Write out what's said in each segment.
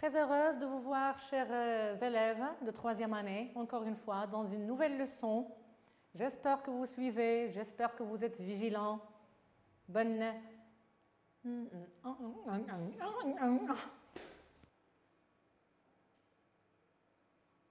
Très heureuse de vous voir, chers élèves de 3e année, encore une fois, dans une nouvelle leçon. J'espère que vous suivez, j'espère que vous êtes vigilants. Bonne...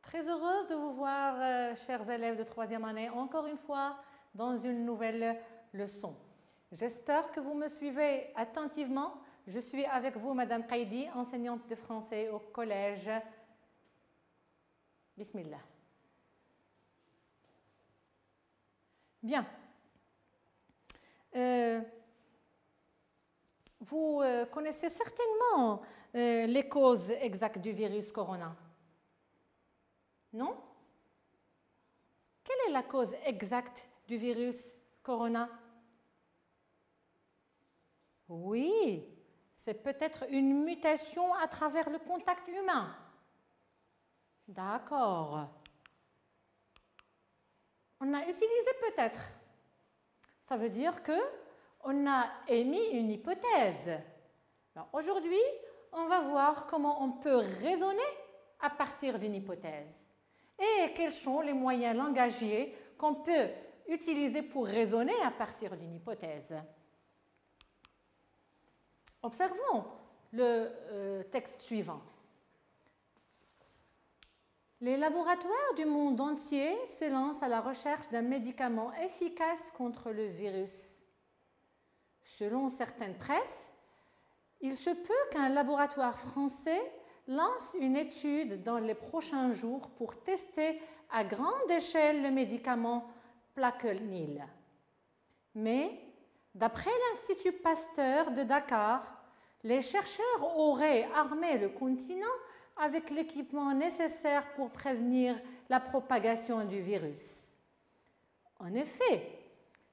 Très heureuse de vous voir, chers élèves de 3e année, encore une fois, dans une nouvelle leçon. J'espère que vous me suivez attentivement. Je suis avec vous, Madame Qaidi, enseignante de français au collège. Bismillah. Bien. Vous connaissez certainement les causes exactes du virus corona. Non? Quelle est la cause exacte du virus corona? Oui, c'est peut-être une mutation à travers le contact humain. D'accord. On a utilisé peut-être. Ça veut dire qu'on a émis une hypothèse. Aujourd'hui, on va voir comment on peut raisonner à partir d'une hypothèse. Et quels sont les moyens langagiers qu'on peut utiliser pour raisonner à partir d'une hypothèse. Observons le texte suivant. Les laboratoires du monde entier s'élancent à la recherche d'un médicament efficace contre le virus. Selon certaines presses, il se peut qu'un laboratoire français lance une étude dans les prochains jours pour tester à grande échelle le médicament Plaquenil. Mais, d'après l'Institut Pasteur de Dakar, les chercheurs auraient armé le continent avec l'équipement nécessaire pour prévenir la propagation du virus. En effet,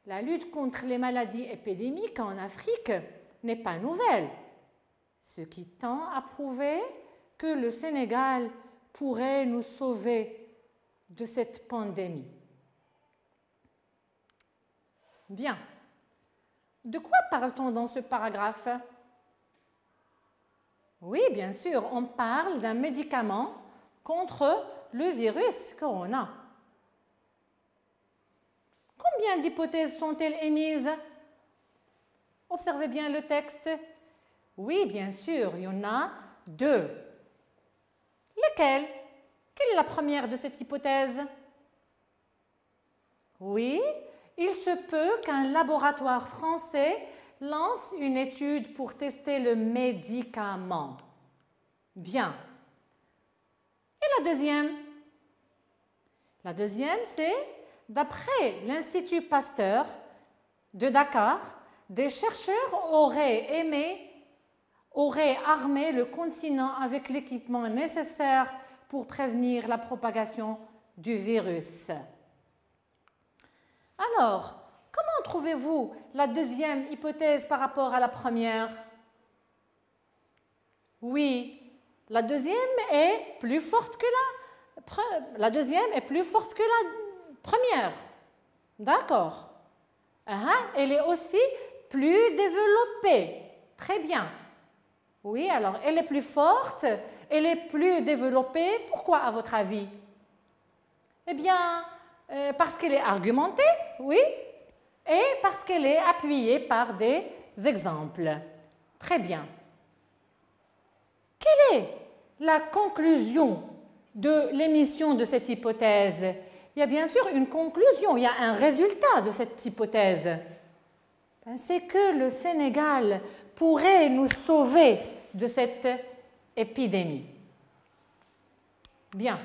la lutte contre les maladies épidémiques en Afrique n'est pas nouvelle, ce qui tend à prouver que le Sénégal pourrait nous sauver de cette pandémie. Bien. De quoi parle-t-on dans ce paragraphe? Oui, bien sûr, on parle d'un médicament contre le virus corona. Combien d'hypothèses sont-elles émises? Observez bien le texte. Oui, bien sûr, il y en a 2. Lesquelles? Quelle est la première de cette hypothèse? Oui, il se peut qu'un laboratoire français lance une étude pour tester le médicament. Bien. Et la deuxième? La deuxième, c'est, d'après l'Institut Pasteur de Dakar, des chercheurs auraient armé le continent avec l'équipement nécessaire pour prévenir la propagation du virus. Alors, comment trouvez-vous la deuxième hypothèse par rapport à la première? Oui, la deuxième est plus forte que la première. D'accord. Elle est aussi plus développée. Très bien. Oui, alors elle est plus forte, elle est plus développée. Pourquoi, à votre avis? Eh bien, parce qu'elle est argumentée, oui, et parce qu'elle est appuyée par des exemples. Très bien. Quelle est la conclusion de l'émission de cette hypothèse? Il y a bien sûr une conclusion, il y a un résultat de cette hypothèse. C'est que le Sénégal pourrait nous sauver de cette épidémie. Bien.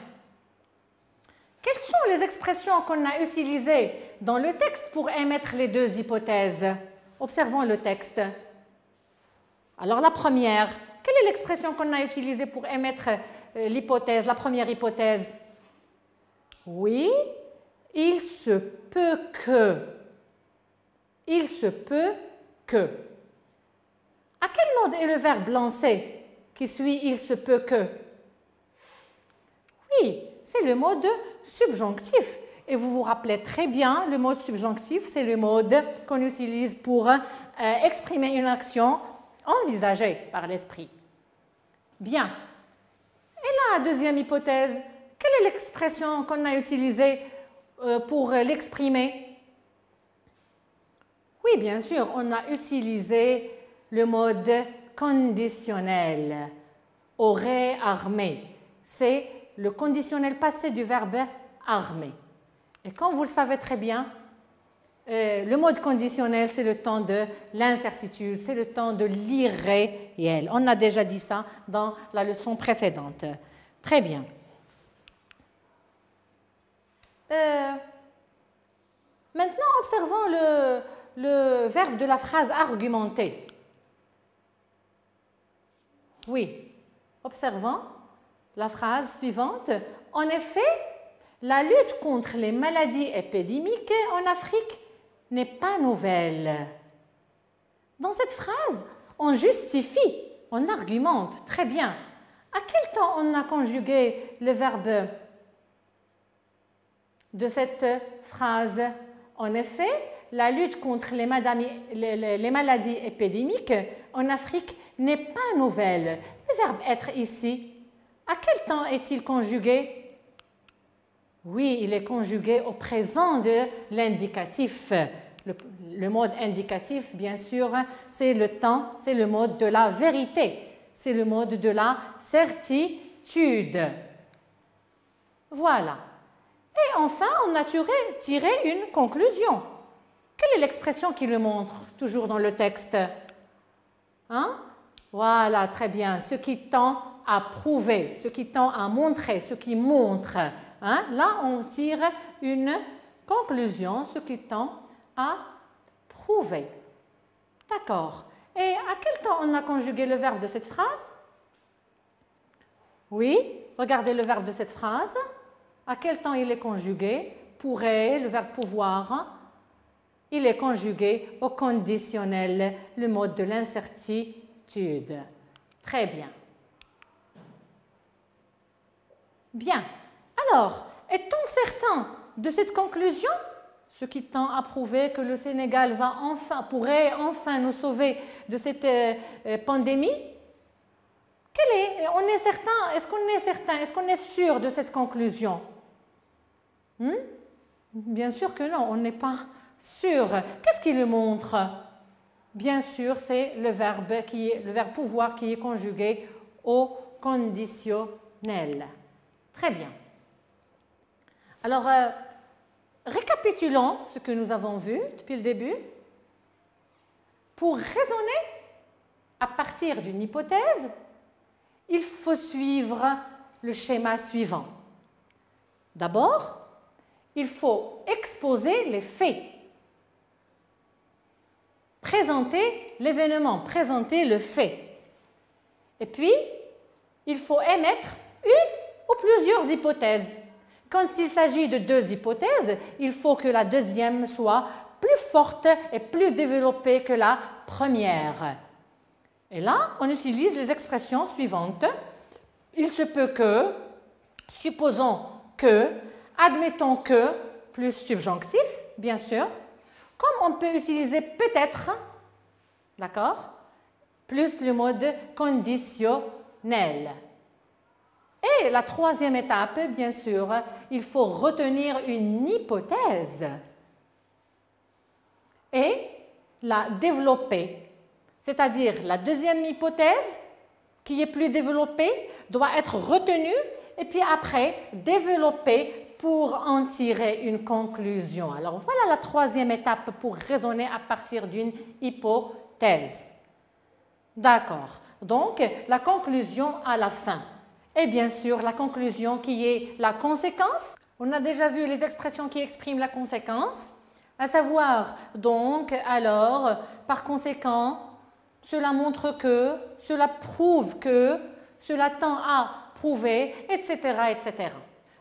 Quelles sont les expressions qu'on a utilisées dans le texte pour émettre les 2 hypothèses? Observons le texte. Alors la première, quelle est l'expression qu'on a utilisée pour émettre l'hypothèse, la première hypothèse? Oui, il se peut que. Il se peut que. À quel mode est le verbe lancer qui suit il se peut que? Oui, c'est le mode subjonctif. Et vous vous rappelez très bien, le mode subjonctif, c'est le mode qu'on utilise pour exprimer une action envisagée par l'esprit. Bien. la deuxième hypothèse, quelle est l'expression qu'on a utilisée pour l'exprimer? Oui, bien sûr, on a utilisé le mode conditionnel. Aurait armé. C'est le conditionnel passé du verbe armer. Et comme vous le savez très bien, le mode conditionnel, c'est le temps de l'incertitude, c'est le temps de l'irréel. On a déjà dit ça dans la leçon précédente. Très bien. Maintenant, observons le verbe de la phrase argumenter. Oui, observons la phrase suivante. En effet, la lutte contre les maladies épidémiques en Afrique n'est pas nouvelle. Dans cette phrase, on justifie, on argumente. Très bien. À quel temps on a conjugué le verbe de cette phrase? En effet, la lutte contre les maladies épidémiques en Afrique n'est pas nouvelle. Le verbe être ici, à quel temps est-il conjugué? Oui, il est conjugué au présent de l'indicatif. Le mode indicatif, bien sûr, c'est le temps, c'est le mode de la vérité, c'est le mode de la certitude. Voilà. Et enfin, on a tiré une conclusion. Quelle est l'expression qui le montre, toujours dans le texte? Hein? Voilà, très bien. Ce qui tend à prouver, ce qui tend à montrer, ce qui montre. Hein? Là, on tire une conclusion, ce qui tend à prouver. D'accord. Et à quel temps on a conjugué le verbe de cette phrase? Oui, regardez le verbe de cette phrase. À quel temps il est conjugué? Pourrait, le verbe pouvoir. Il est conjugué au conditionnel, le mode de l'incertitude. Très bien. Bien. Alors, est-on certain de cette conclusion? Ce qui tend à prouver que le Sénégal pourrait enfin nous sauver de cette pandémie. On est certain? Est-ce qu'on est certain? Est-ce qu'on est sûr de cette conclusion? Bien sûr que non, on n'est pas sûr. Qu'est-ce qui le montre? Bien sûr, c'est le verbe pouvoir qui est conjugué au conditionnel. Très bien. Alors, récapitulons ce que nous avons vu depuis le début. Pour raisonner à partir d'une hypothèse, il faut suivre le schéma suivant. D'abord, il faut exposer les faits, présenter l'événement, présenter le fait. Et puis, il faut émettre une ou plusieurs hypothèses. Quand il s'agit de deux hypothèses, il faut que la deuxième soit plus forte et plus développée que la première. Et là, on utilise les expressions suivantes. Il se peut que, supposons que, admettons que, plus subjonctif, bien sûr. Comme on peut utiliser peut-être, d'accord, plus le mode conditionnel. Et la troisième étape, bien sûr, il faut retenir une hypothèse et la développer. C'est-à-dire la deuxième hypothèse qui est plus développée doit être retenue et puis après développée pour en tirer une conclusion. Alors voilà la troisième étape pour raisonner à partir d'une hypothèse. D'accord. Donc la conclusion à la fin. Et bien sûr, la conclusion qui est la conséquence. On a déjà vu les expressions qui expriment la conséquence, à savoir donc, alors, par conséquent, cela montre que, cela prouve que, cela tend à prouver, etc., etc.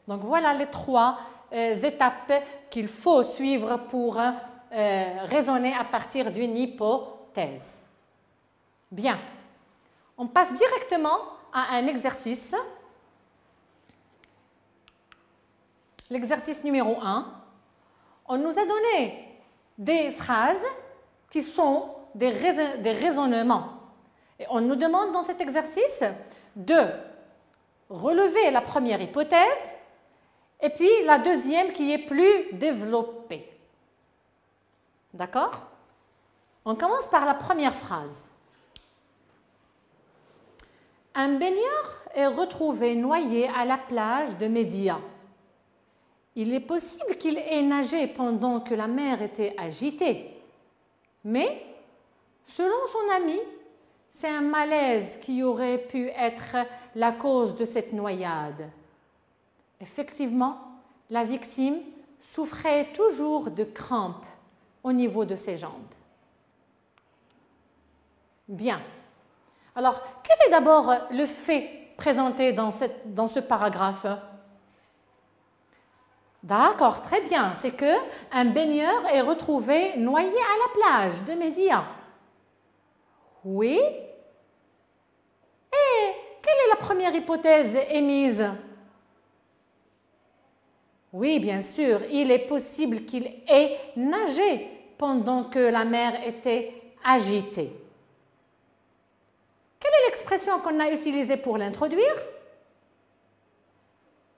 Donc voilà les trois étapes qu'il faut suivre pour raisonner à partir d'une hypothèse. Bien, on passe directement à un exercice. L'exercice numéro 1. On nous a donné des phrases qui sont des raisonnements. Et on nous demande dans cet exercice de relever la première hypothèse et puis la deuxième qui est plus développée. D'accord? On commence par la première phrase. Un baigneur est retrouvé noyé à la plage de Média. Il est possible qu'il ait nagé pendant que la mer était agitée. Mais, selon son ami, c'est un malaise qui aurait pu être la cause de cette noyade. Effectivement, la victime souffrait toujours de crampes au niveau de ses jambes. Bien. Alors, quel est d'abord le fait présenté dans ce paragraphe? D'accord, très bien. C'est qu'un baigneur est retrouvé noyé à la plage de Média. Oui. Et quelle est la première hypothèse émise? Oui, bien sûr, il est possible qu'il ait nagé pendant que la mer était agitée. Quelle est l'expression qu'on a utilisée pour l'introduire?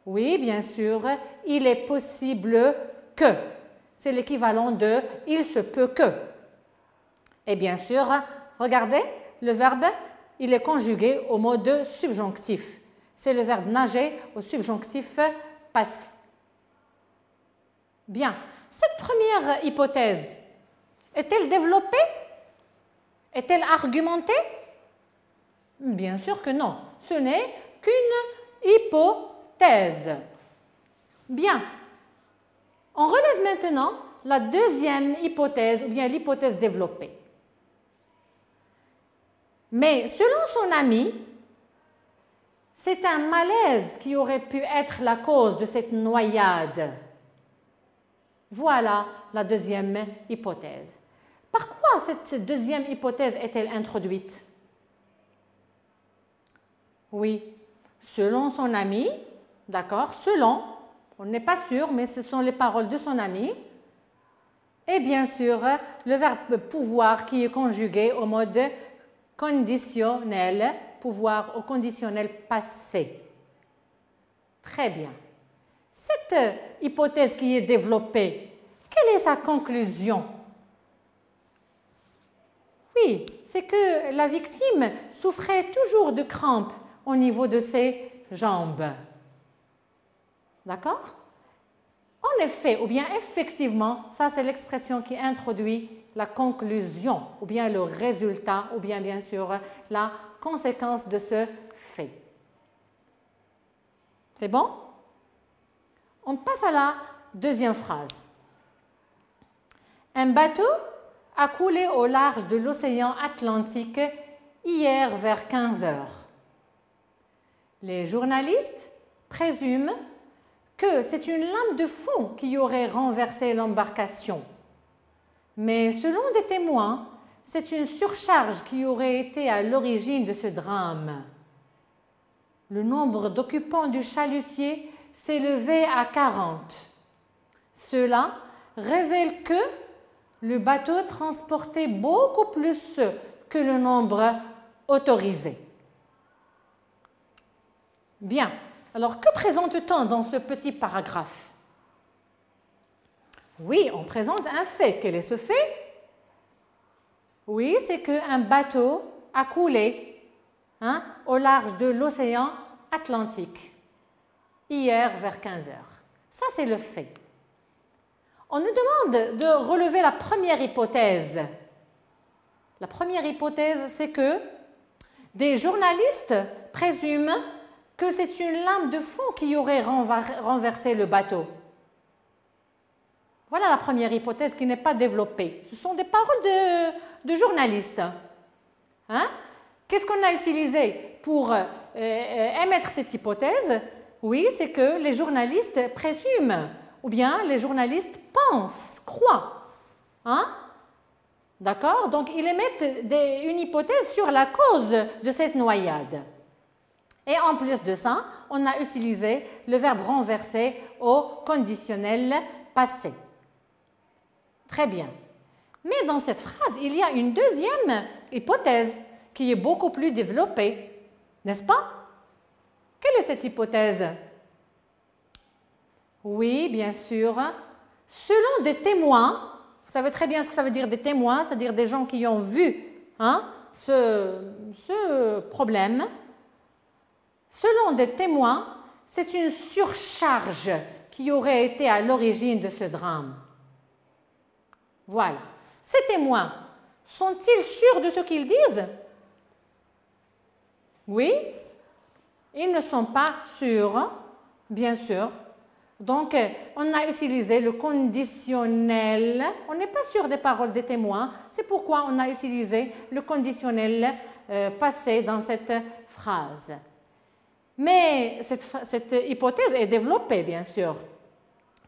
Oui, bien sûr, il est possible que. C'est l'équivalent de « il se peut que ». Et bien sûr, regardez, le verbe, il est conjugué au mode subjonctif. C'est le verbe nager au subjonctif passé. Bien. Cette première hypothèse, est-elle développée? Est-elle argumentée? Bien sûr que non. Ce n'est qu'une hypothèse. Bien. On relève maintenant la deuxième hypothèse, ou bien l'hypothèse développée. Mais selon son ami, c'est un malaise qui aurait pu être la cause de cette noyade. Voilà la deuxième hypothèse. Par quoi cette deuxième hypothèse est-elle introduite? Oui, selon son ami, d'accord, selon, on n'est pas sûr, mais ce sont les paroles de son ami. Et bien sûr, le verbe pouvoir qui est conjugué au mode conditionnel, pouvoir au conditionnel passé. Très bien. Cette hypothèse qui est développée, quelle est sa conclusion? Oui, c'est que la victime souffrait toujours de crampes au niveau de ses jambes. D'accord? En effet, ou bien effectivement, ça c'est l'expression qui introduit la conclusion, ou bien le résultat, ou bien sûr la conséquence de ce fait. C'est bon? On passe à la deuxième phrase. Un bateau a coulé au large de l'océan Atlantique hier vers 15 heures. Les journalistes présument que c'est une lame de fond qui aurait renversé l'embarcation. Mais selon des témoins, c'est une surcharge qui aurait été à l'origine de ce drame. Le nombre d'occupants du chalutier s'est élevé à 40. Cela révèle que le bateau transportait beaucoup plus que le nombre autorisé. Bien, alors que présente-t-on dans ce petit paragraphe? Oui, on présente un fait. Quel est ce fait? Oui, c'est qu'un bateau a coulé au large de l'océan Atlantique hier vers 15 heures. Ça, c'est le fait. On nous demande de relever la première hypothèse. La première hypothèse, c'est que des journalistes présument que c'est une lame de fond qui aurait renversé le bateau. Voilà la première hypothèse qui n'est pas développée. Ce sont des paroles de journalistes. Qu'est-ce qu'on a utilisé pour émettre cette hypothèse? Oui, c'est que les journalistes présument, ou bien les journalistes pensent, croient. D'accord? Donc, ils émettent une hypothèse sur la cause de cette noyade. Et en plus de ça, on a utilisé le verbe renverser au conditionnel passé. Très bien. Mais dans cette phrase, il y a une deuxième hypothèse qui est beaucoup plus développée, n'est-ce pas? Quelle est cette hypothèse? Oui, bien sûr. Selon des témoins, vous savez très bien ce que ça veut dire des témoins, c'est-à-dire des gens qui ont vu ce problème. Selon des témoins, c'est une surcharge qui aurait été à l'origine de ce drame. Voilà. Ces témoins, sont-ils sûrs de ce qu'ils disent? Oui, ils ne sont pas sûrs, bien sûr. Donc, on a utilisé le conditionnel. On n'est pas sûr des paroles des témoins. C'est pourquoi on a utilisé le conditionnel passé dans cette phrase. Mais cette hypothèse est développée, bien sûr.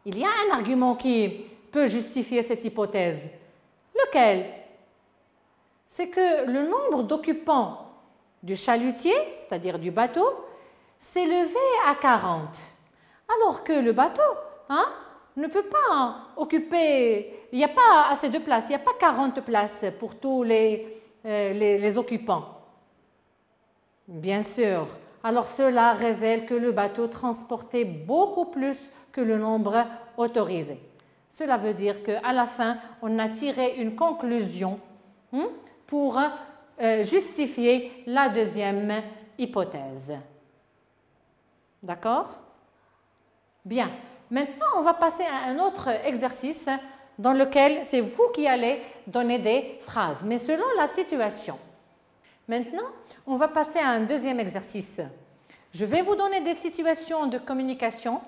Il y a un argument qui peut justifier cette hypothèse. Lequel? C'est que le nombre d'occupants du chalutier, c'est-à-dire du bateau, s'est élevé à 40. Alors que le bateau ne peut pas occuper, il n'y a pas assez de place, il n'y a pas 40 places pour tous les occupants. Bien sûr. Alors cela révèle que le bateau transportait beaucoup plus que le nombre autorisé. Cela veut dire qu'à la fin, on a tiré une conclusion pour justifier la deuxième hypothèse. D'accord? Bien. Maintenant, on va passer à un autre exercice dans lequel c'est vous qui allez donner des phrases, mais selon la situation. Maintenant, on va passer à un deuxième exercice. Je vais vous donner des situations de communication,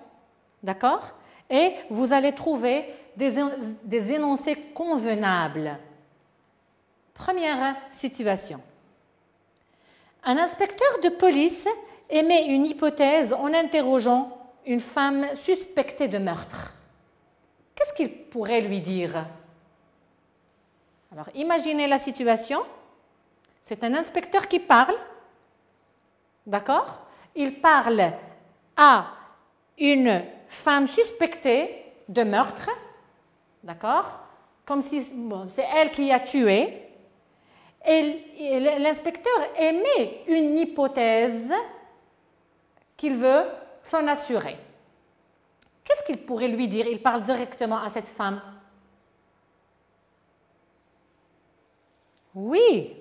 d'accord? Et vous allez trouver des énoncés convenables. Première situation. Un inspecteur de police émet une hypothèse en interrogeant une femme suspectée de meurtre. Qu'est-ce qu'il pourrait lui dire? Alors, imaginez la situation. C'est un inspecteur qui parle, d'accord? Il parle à une femme suspectée de meurtre, d'accord? Comme si c'est elle qui a tué. Et l'inspecteur émet une hypothèse qu'il veut s'en assurer. Qu'est-ce qu'il pourrait lui dire? Il parle directement à cette femme. Oui,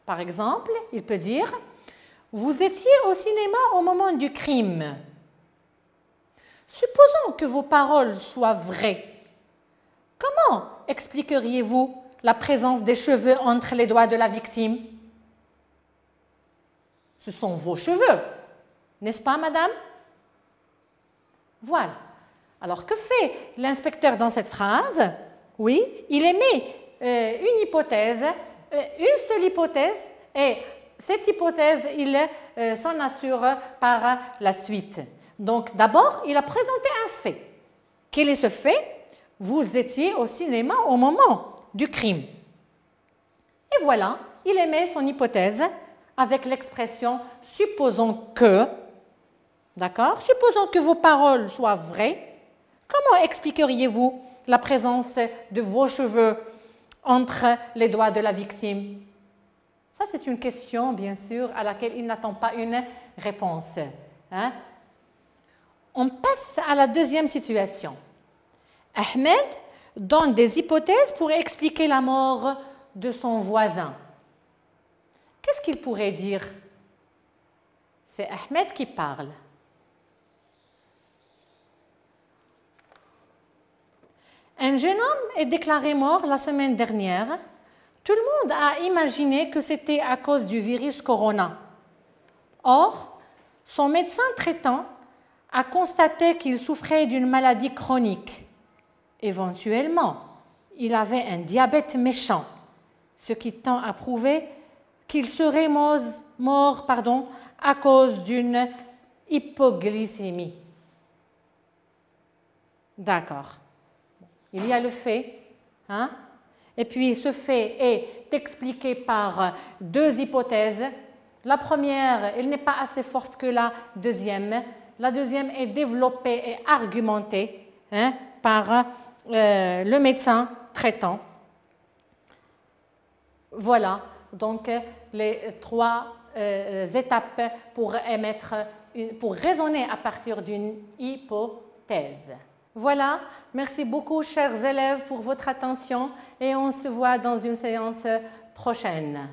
par exemple, il peut dire « Vous étiez au cinéma au moment du crime. Supposons que vos paroles soient vraies. Comment expliqueriez-vous la présence des cheveux entre les doigts de la victime? Ce sont vos cheveux, n'est-ce pas, madame? Voilà. Alors, que fait l'inspecteur dans cette phrase? Oui, il émet une hypothèse, une seule hypothèse, et cette hypothèse, il s'en assure par la suite. Donc, d'abord, il a présenté un fait. Quel est ce fait? Vous étiez au cinéma au moment du crime. Et voilà, il émet son hypothèse avec l'expression « supposons que ». D'accord? Supposons que vos paroles soient vraies. Comment expliqueriez-vous la présence de vos cheveux entre les doigts de la victime? Ça, c'est une question, bien sûr, à laquelle il n'attend pas une réponse. On passe à la deuxième situation. Ahmed donne des hypothèses pour expliquer la mort de son voisin. Qu'est-ce qu'il pourrait dire? C'est Ahmed qui parle. Un jeune homme est déclaré mort la semaine dernière. Tout le monde a imaginé que c'était à cause du virus corona. Or, son médecin traitant a constaté qu'il souffrait d'une maladie chronique. Éventuellement, il avait un diabète méchant, ce qui tend à prouver qu'il serait mort à cause d'une hypoglycémie. D'accord. Il y a le fait, et puis ce fait est expliqué par deux hypothèses. La première, elle n'est pas assez forte que la deuxième. La deuxième est développée et argumentée par le médecin traitant. Voilà, donc les trois étapes pour émettre pour raisonner à partir d'une hypothèse. Voilà, merci beaucoup chers élèves pour votre attention et on se voit dans une séance prochaine.